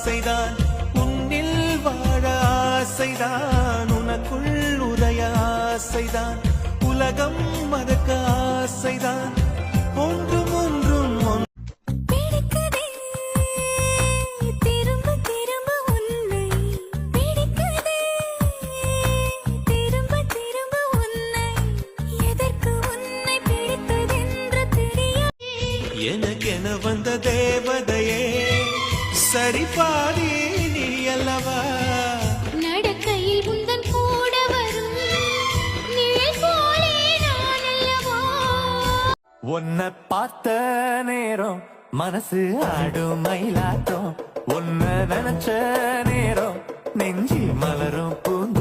ஆசைதான் உன்னில் வாழ ஆசைதான் உனக்குள் உதய ஆசைதான் உலகம் மறக்க ஆசைதான் ஒன்றும் ஒன்றும் எனக்கென வந்த தேவதையே சரி பாதி நீ அல்லவா நடக்கையில் உந்தன் கூட வரும் நிழல் போலே நான் அல்லவா உன்னை பார்த்த நேரம் மனசு ஆடும் மயிலாட்டம் உன்னை நினைச்ச நேரம் நெஞ்சில் மலரும் பூந்த